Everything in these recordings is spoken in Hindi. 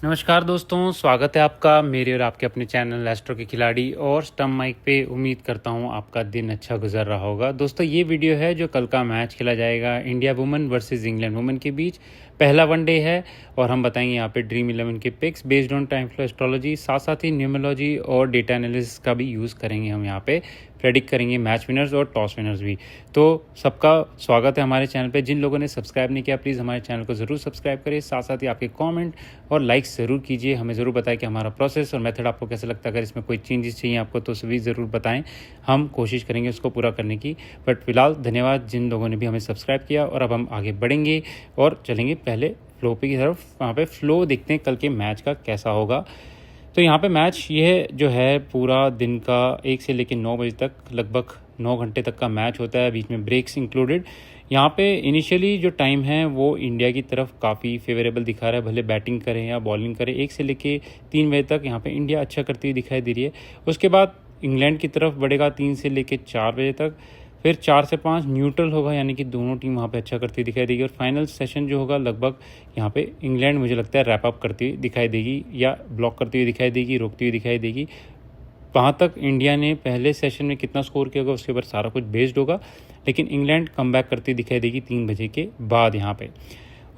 नमस्कार दोस्तों, स्वागत है आपका मेरे और आपके अपने चैनल एस्ट्रो के खिलाड़ी और स्टम्प माइक पे। उम्मीद करता हूँ आपका दिन अच्छा गुजर रहा होगा। दोस्तों, ये वीडियो है जो कल का मैच खेला जाएगा India women versus England women के बीच। पहला वनडे है और हम बताएंगे यहाँ पे ड्रीम 11 के picks based on time flow astrology, साथ साथ ही न्यूमरोलॉजी और डेटा एनालिसिस का भी यूज़ करेंगे। हम यहाँ पे प्रेडिक्ट करेंगे मैच विनर्स और टॉस विनर्स भी। तो सबका स्वागत है हमारे चैनल पे। जिन लोगों ने सब्सक्राइब नहीं किया प्लीज़ हमारे चैनल को ज़रूर सब्सक्राइब करिए। साथ साथ ही आपके कमेंट और लाइक्स ज़रूर कीजिए। हमें ज़रूर बताएं कि हमारा प्रोसेस और मेथड आपको कैसा लगता है। अगर इसमें कोई चेंजेस चाहिए आपको तो भी ज़रूर बताएं, हम कोशिश करेंगे उसको पूरा करने की। बट फिलहाल धन्यवाद जिन लोगों ने भी हमें सब्सक्राइब किया। और अब हम आगे बढ़ेंगे और चलेंगे पहले फ्लो पे की तरफ। वहाँ पे फ्लो देखते हैं कल के मैच का कैसा होगा। तो यहाँ पे मैच ये जो है पूरा दिन का 1 से लेकर 9 बजे तक लगभग 9 घंटे तक का मैच होता है, बीच में ब्रेक्स इंक्लूडेड। यहाँ पे इनिशियली जो टाइम है वो इंडिया की तरफ काफ़ी फेवरेबल दिखा रहा है, भले बैटिंग करें या बॉलिंग करें। 1 से लेकर 3 बजे तक यहाँ पे इंडिया अच्छा करती हुई दिखाई दे रही है। उसके बाद इंग्लैंड की तरफ बढ़ेगा 3 से लेकर 4 बजे तक। फिर 4 से 5 न्यूट्रल होगा, यानी कि दोनों टीम वहाँ पे अच्छा करती दिखाई देगी। और फाइनल सेशन जो होगा लगभग यहाँ पे इंग्लैंड मुझे लगता है रैप अप करती हुई दिखाई देगी या ब्लॉक करती हुई दिखाई देगी, रोकती हुई दिखाई देगी। वहाँ तक इंडिया ने पहले सेशन में कितना स्कोर किया होगा उसके ऊपर सारा कुछ बेस्ड होगा, लेकिन इंग्लैंड कम बैक करती दिखाई देगी 3 बजे के बाद यहाँ पे।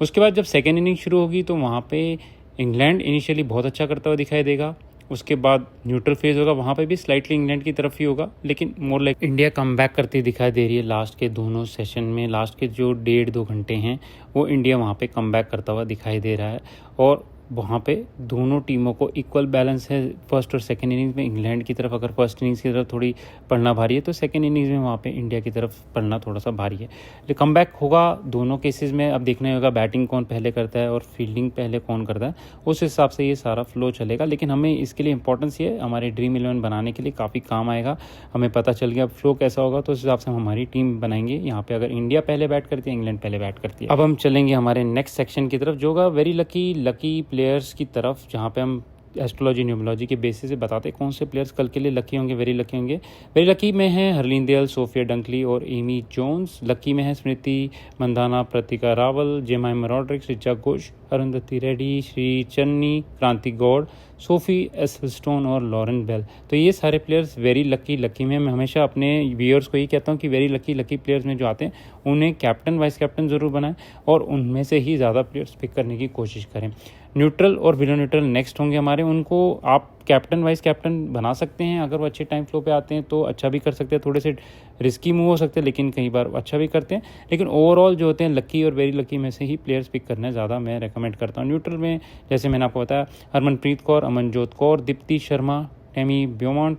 उसके बाद जब सेकेंड इनिंग शुरू होगी तो वहाँ पे इंग्लैंड इनिशियली बहुत अच्छा करता हुआ दिखाई देगा। उसके बाद न्यूट्रल फेज होगा, वहाँ पे भी स्लाइटली इंग्लैंड की तरफ ही होगा, लेकिन more like India come back करती दिखाई दे रही है। लास्ट के दोनों सेशन में लास्ट के जो 1.5-2 घंटे हैं वो इंडिया वहाँ पे कम बैक करता हुआ दिखाई दे रहा है। और वहाँ पे दोनों टीमों को इक्वल बैलेंस है। फर्स्ट और सेकंड इनिंग्स में इंग्लैंड की तरफ अगर फर्स्ट इनिंग्स की तरफ थोड़ी पड़ना भारी है तो सेकंड इनिंग्स में वहाँ पे इंडिया की तरफ पड़ना थोड़ा सा भारी है। लेकिन कम बैक होगा दोनों केसेस में। अब देखना होगा बैटिंग कौन पहले करता है और फील्डिंग पहले कौन करता है, उस हिसाब से ये सारा फ्लो चलेगा। लेकिन हमें इसके लिए इंपॉर्टेंस ये हमारे ड्रीम 11 बनाने के लिए काफ़ी काम आएगा। हमें पता चल गया अब फ्लो कैसा होगा तो उस हिसाब से हम हमारी टीम बनाएंगे। यहाँ पे अगर इंडिया पहले बैट करती है, इंग्लैंड पहले बैट करती है। अब हम चलेंगे हमारे नेक्स्ट सेक्शन की तरफ जो होगा वेरी लकी प्लेयर्स की तरफ, जहाँ पे हम एस्ट्रोलॉजी न्यूमरोलॉजी के बेसिस से बताते हैं कौन से प्लेयर्स कल के लिए लकी होंगे, वेरी लकी होंगे। वेरी लकी में है हरलीन दयाल, सोफिया डंकली और एमी जोन्स। लकी में है स्मृति मंदाना, प्रतिका रावल, जेमाइमा रॉड्रिक्स, ऋचा घोष, अरुंधति रेड्डी, श्री चन्नी, क्रांति गौड़, सोफी एसस्टोन और लॉरेन बेल। तो ये सारे प्लेयर्स वेरी लकी में। मैं हमेशा अपने व्यूअर्स को यही कहता हूँ कि वेरी लकी प्लेयर्स में जो आते हैं उन्हें कैप्टन वाइस कैप्टन ज़रूर बनाएं और उनमें से ही ज़्यादा प्लेयर्स पिक करने की कोशिश करें। न्यूट्रल और बिलो न्यूट्रल नेक्स्ट होंगे हमारे, उनको आप कैप्टन वाइस कैप्टन बना सकते हैं। अगर वो अच्छे टाइम फ्लो पे आते हैं तो अच्छा भी कर सकते हैं, थोड़े से रिस्की मूव हो सकते हैं लेकिन कई बार अच्छा भी करते हैं। लेकिन ओवरऑल जो होते हैं लकी और वेरी लकी में से ही प्लेयर्स पिक करना ज़्यादा मैं रेकमेंड करता हूँ। न्यूट्रल में जैसे मैंने आपको बताया Harmanpreet Kaur, Amanjot Kaur, Deepti Sharma, Tammy Beaumont,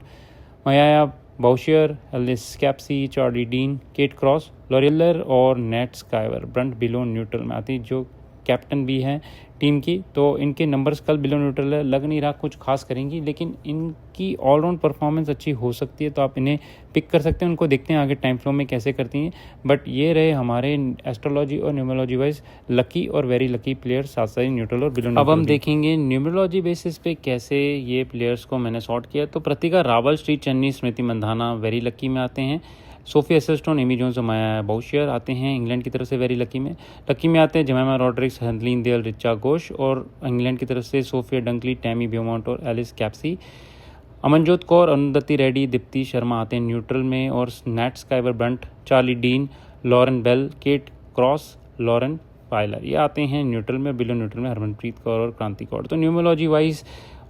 Maia Bouchier, Alice Capsey, Charlie Dean, Kate Cross, लॉरियलर और Nat Sciver Brunt below neutral में आती जो कैप्टन भी हैं टीम की। तो इनके नंबर्स कल बिलो न्यूट्रल है, लग नहीं रहा कुछ खास करेंगी, लेकिन इनकी ऑलराउंड परफॉर्मेंस अच्छी हो सकती है तो आप इन्हें पिक कर सकते हैं। उनको देखते हैं आगे टाइम फ्लो में कैसे करती हैं। बट ये रहे हमारे एस्ट्रोलॉजी और न्यूमरोलॉजी वाइज लकी और वेरी लकी प्लेयर्स, साथ साथ न्यूट्रल और बिलो न्यूट्रल। अब हम देखेंगे न्यूमरोलॉजी बेसिस पे कैसे ये प्लेयर्स को मैंने सॉर्ट किया। तो प्रतिका रावल, श्री चन्नी, स्मृति मंदाना वेरी लकी में आते हैं। सोफी एसस्टोन, एमी जोन्स, माया बाउशियर आते हैं इंग्लैंड की तरफ से वेरी लकी में। लकी में आते हैं जेमाइमा रॉड्रिक्स, हरलीन दयाल, ऋचा घोष और इंग्लैंड की तरफ से सोफिया डंकली, टैमी ब्योमॉन्ट और एलिस कैप्सी। अमनजोत कौर, अरुंधति रेड्डी, दीप्ति शर्मा आते हैं न्यूट्रल में और Nat Sciver Brunt, Charlie Dean, Lauren Bell, Kate Cross, Lauren Filer ये आते हैं न्यूट्रल में। बिलो न्यूट्रल में हरमनप्रीत कौर और क्रांति कौर। तो न्यूमरोलॉजी वाइज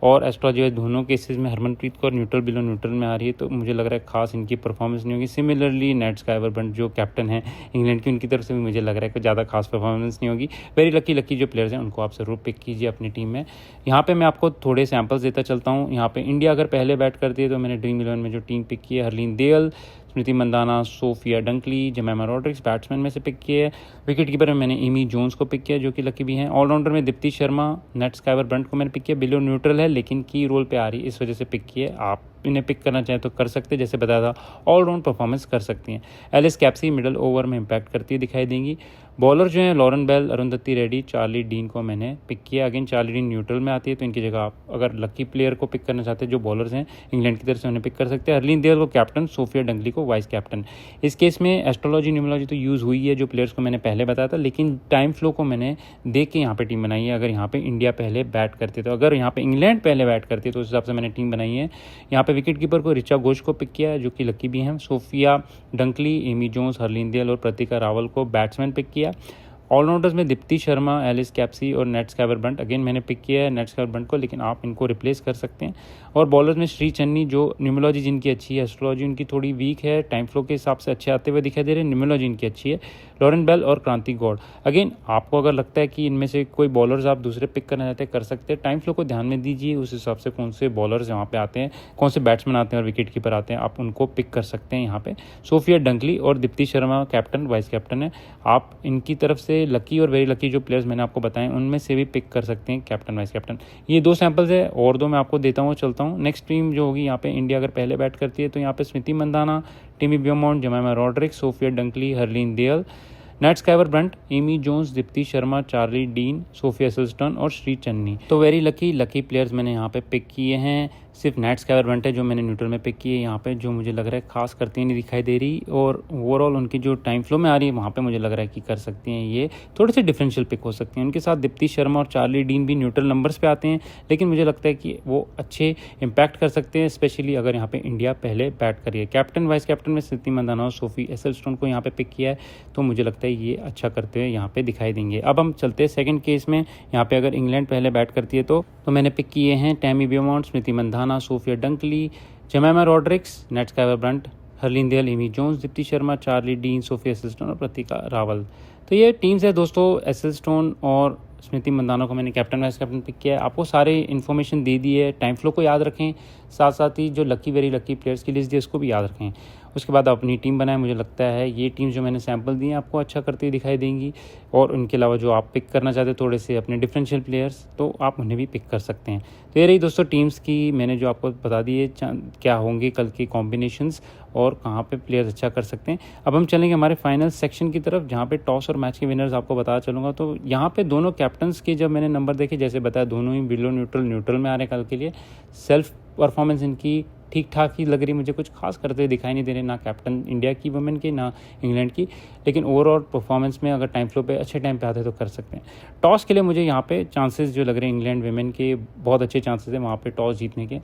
और एस्ट्रोलॉजी वाइज दोनों केसेस में Harmanpreet Kaur neutral below neutral में आ रही है, तो मुझे लग रहा है खास इनकी परफॉर्मेंस नहीं होगी। सिमिलरली नेट स्काइवर ब्रंट जो कैप्टन है इंग्लैंड की, उनकी तरफ से भी मुझे लग रहा है कि ज़्यादा खास परफॉर्मेंस नहीं होगी। वेरी लकी जो प्लेयर्स हैं उनको आप ज़रूर पिक कीजिए अपनी टीम में। यहाँ पे मैं आपको थोड़े सैम्पल्स देता चलता हूँ। यहाँ पे इंडिया अगर पहले बैट करती है तो मैंने ड्रीम 11 में जो टीम पिक की है Harleen Deol, Smriti Mandhana, Sophia Dunkley, Jemimah Rodrigues batsman में से पिक किए है। विकेट कीपर में मैंने एमी जोन्स को पिक किया जो कि लकी भी हैं। ऑलराउंडर में Deepti Sharma, net Sciver Brunt को मैंने पिक किया, बिलो न्यूट्रल है लेकिन की रोल पे आ रही है इस वजह से पिक किए। आप इन्हें पिक करना चाहें तो कर सकते हैं, जैसे बताया था ऑलराउंड परफॉर्मेंस कर सकती हैं। एलिस कैप्सी मिडल ओवर में इंपैक्ट करती दिखाई देंगी। बॉलर जो हैं Lauren Bell, Arundhati Reddy, Charlie Dean को मैंने पिक किया। अगेन चार्ली डीन न्यूट्रल में आती है, तो इनकी जगह आप अगर लकी प्लेयर को पिक करना चाहते हैं जो बॉलर्स हैं इंग्लैंड की तरफ से उन्हें पिक कर सकते हैं। हरलीन देओल को कैप्टन, सोफिया डंगली को वाइस कैप्टन। इस केस में एस्ट्रोलॉजी न्यूमरोलॉजी तो यूज़ हुई है जो प्लेयर्स को मैंने पहले बताया था, लेकिन टाइम फ्लो को मैंने देख के यहाँ पे टीम बनाई है। अगर यहाँ पे इंडिया पहले बैट करती तो, अगर यहाँ पे इंग्लैंड पहले बैट करती है तो उस हिसाब से मैंने टीम बनाई है। यहाँ पे विकेट कीपर को ऋचा घोष को पिक किया है जो कि लकी भी हैं। Sophia Dunkley, Amy Jones, Harleen Deol और प्रतिका रावल को बैट्समैन पिक किया। ऑलराउंडर्स में दीप्ति शर्मा, एलिस कैप्सी और नेट स्काइवर बंट। अगेन मैंने पिक किया है नेट स्काइवर बंट को, लेकिन आप इनको रिप्लेस कर सकते हैं। और बॉलर्स में श्री चन्नी, जो न्यूमरोलॉजी जिनकी अच्छी है, एस्ट्रोलॉजी उनकी थोड़ी वीक है, टाइम फ्लो के हिसाब से अच्छे आते हुए दिखाई दे रहे हैं, न्यूमरोलॉजी इनकी अच्छी है। लॉरेन बेल और क्रांति गौड़। अगेन आपको अगर लगता है कि इनमें से कोई बॉलर्स आप दूसरे पिक करना चाहते हैं कर सकते हैं। टाइम फ्लो को ध्यान में दीजिए, उस हिसाब से कौन से बॉलर्स यहाँ पे आते हैं, कौन से बैट्समैन आते हैं और विकेट कीपर आते हैं, आप उनको पिक कर सकते हैं। यहाँ पे सोफिया डंकली और Deepti Sharma captain vice captain है। आप इनकी तरफ से लकी और वेरी लकी जो प्लेयर्स मैंने आपको बताए उनमें से भी पिक कर सकते हैं कैप्टन वाइस कैप्टन। ये 2 सैंपल्स है, और 2 मैं आपको देता हूँ, चलता हूँ। नेक्स्ट टीम जो होगी यहाँ पे इंडिया अगर पहले बैट करती है तो यहाँ पे Smriti Mandhana, Tammy Beaumont, Jemimah Rodrigues, Sophia Dunkley, Harleen Deol, Nat Sciver Brunt, Amy Jones, Deepti Sharma, Charlie Dean, Sophie Ecclestone और श्री चन्नी। तो वेरी लकी प्लेयर्स मैंने यहाँ पे पिक किए हैं। सिर्फ नेट स्काइवर ब्रंट है जो मैंने न्यूट्रल में पिक किए यहाँ पे, जो मुझे लग रहा है खास करती नहीं दिखाई दे रही, और ओवरऑल उनकी जो टाइम फ्लो में आ रही है वहाँ पे मुझे लग रहा है कि कर सकती हैं, ये थोड़े से डिफरेंशियल पिक हो सकती हैं। उनके साथ दीप्ति शर्मा और चार्ली डीन भी न्यूट्रल नंबर्स पे आते हैं, लेकिन मुझे लगता है कि वो अच्छे इंपैक्ट कर सकते हैं, स्पेशली अगर यहाँ पे इंडिया पहले बैट करिए। कैप्टन वाइस कैप्टन में स्मृति मंदाना और सोफी एसेल्स्टन को यहाँ पे पिक किया है, तो मुझे लगता है ये अच्छा करते हुए यहाँ पे दिखाई देंगे। अब हम चलते हैं सेकंड केस में। यहाँ पे अगर इंग्लैंड पहले बैट करती है तो मैंने पिक किए हैं Tammy Beaumont, Smriti Mandhana, Sophia Dunkley, Jemimah Rodrigues, Nat Sciver Brunt, Harleen Deol, Amy Jones, Deepti Sharma, Charlie Dean, Sophie Ecclestone और प्रतिका रावल। तो ये टीम्स है दोस्तों। एसेल्स्टन और स्मृति मंदाना को मैंने कैप्टन वाइस कैप्टन पिक किया है। आपको सारे इन्फॉर्मेशन दे दी है। टाइम फ्लो को याद रखें, साथ साथ ही जो लकी वेरी लकी प्लेयर्स की लिस्ट दी है उसको भी याद रखें। उसके बाद अपनी टीम बनाएं। मुझे लगता है ये टीम जो मैंने सैंपल दिए आपको अच्छा करती हुई दिखाई देंगी, और उनके अलावा जो आप पिक करना चाहते हैं थोड़े से अपने डिफरेंशियल प्लेयर्स, तो आप उन्हें भी पिक कर सकते हैं। तो ये रही दोस्तों टीम्स की, मैंने जो आपको बता दी है क्या होंगे कल के कॉम्बिनेशंस और कहाँ पे प्लेयर्स अच्छा कर सकते हैं। अब हम चलेंगे हमारे फाइनल सेक्शन की तरफ, जहाँ पे टॉस और मैच के विनर्स आपको बताया चलूँगा। तो यहाँ पे दोनों कैप्टन्स के जब मैंने नंबर देखे, जैसे बताया दोनों ही बिलो न्यूट्रल में आ रहे हैं कल के लिए। सेल्फ परफॉर्मेंस इनकी ठीक ठाक ही लग रही, मुझे कुछ खास करते हुए दिखाई नहीं दे रहे, ना कैप्टन इंडिया की वुमेन की ना इंग्लैंड की, लेकिन ओवरऑल परफॉर्मेंस में अगर टाइम फ्लो पे अच्छे टाइम पे आते तो कर सकते हैं। टॉस के लिए मुझे यहाँ पे चांसेस जो लग रहे हैं इंग्लैंड वुमेन के, बहुत अच्छे चांसेस हैं वहाँ पे टॉस जीतने के।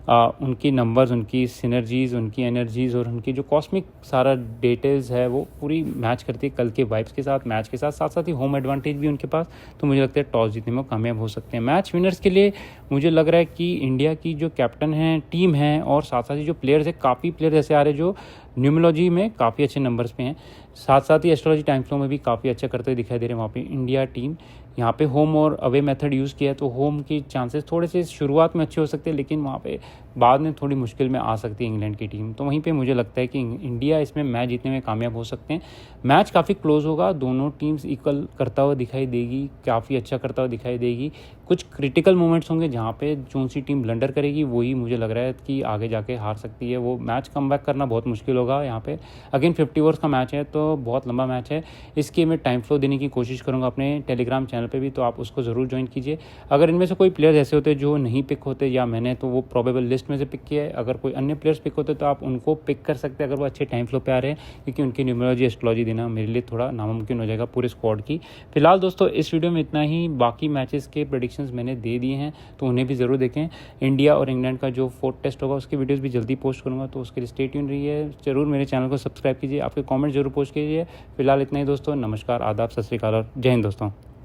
उनकी नंबर्स, उनकी सिनर्जीज़, उनकी एनर्जीज़ और उनकी जो कॉस्मिक सारा डिटेल्स है वो पूरी मैच करती है कल के वाइब्स के साथ, मैच के साथ, साथ साथ ही होम एडवांटेज भी उनके पास, तो मुझे लगता है टॉस जीतने में कामयाब हो सकते हैं। मैच विनर्स के लिए मुझे लग रहा है कि इंडिया की जो कैप्टन है, टीम है, और साथ साथ ही जो प्लेयर्स है, काफ़ी प्लेयर्स ऐसे आ रहे हैं जो न्यूमरोलॉजी में काफ़ी अच्छे नंबर्स पे हैं, साथ साथ ही एस्ट्रोलॉजी टाइम फ्लो में भी काफ़ी अच्छा करते हुए दिखाई दे रहे हैं वहाँ पे इंडिया टीम। यहाँ पे होम और अवे मेथड यूज़ किया है, तो होम की चांसेस थोड़े से शुरुआत में अच्छे हो सकते हैं, लेकिन वहाँ पे बाद में थोड़ी मुश्किल में आ सकती है इंग्लैंड की टीम। तो वहीं पे मुझे लगता है कि इंडिया इसमें मैच जीतने में कामयाब हो सकते हैं। मैच काफ़ी क्लोज होगा, दोनों टीम्स इक्वल करता हुआ दिखाई देगी, काफ़ी अच्छा करता हुआ दिखाई देगी। कुछ क्रिटिकल मोमेंट्स होंगे जहाँ पे जो सी टीम ब्लंडर करेगी वही मुझे लग रहा है कि आगे जाके हार सकती है। वो मैच कमबैक करना बहुत मुश्किल होगा यहाँ पे। अगेन 50 ओवर्स का मैच है, तो बहुत लंबा मैच है। इसके मैं टाइम फ्लो देने की कोशिश करूँगा अपने टेलीग्राम चैनल पे भी, तो आप उसको ज़रूर ज्वाइन कीजिए। अगर इनमें से कोई प्लेयर्स ऐसे होते जो नहीं पिक होते, या मैंने तो वो प्रोबेबल लिस्ट में से पिक किया है, अगर कोई अन्य प्लेयर्स पिक होते तो आप उनको पिक कर सकते हैं अगर वो अच्छे टाइम फ्लो पे आ रहे हैं, क्योंकि उनकी न्यूमरोलॉजी एस्ट्रोलॉजी देना मेरे लिए थोड़ा नामुमकिन हो जाएगा पूरे स्क्वाड की। फिलहाल दोस्तों इस वीडियो में इतना ही। बाकी मैचेस के प्रेडिक्शंस मैंने दे दिए हैं, तो उन्हें भी ज़रूर देखें। इंडिया और इंग्लैंड का जो 4th टेस्ट होगा उसकी वीडियोस भी जल्दी पोस्ट करूँगा, तो उसके लिए स्टे ट्यून रहिए। जरूर मेरे चैनल को सब्सक्राइब कीजिए, आपके कमेंट जरूर पोस्ट कीजिए। फिलहाल इतना ही दोस्तों, नमस्कार, आदाब, सत श्री अकाल और जय हिंद दोस्तों।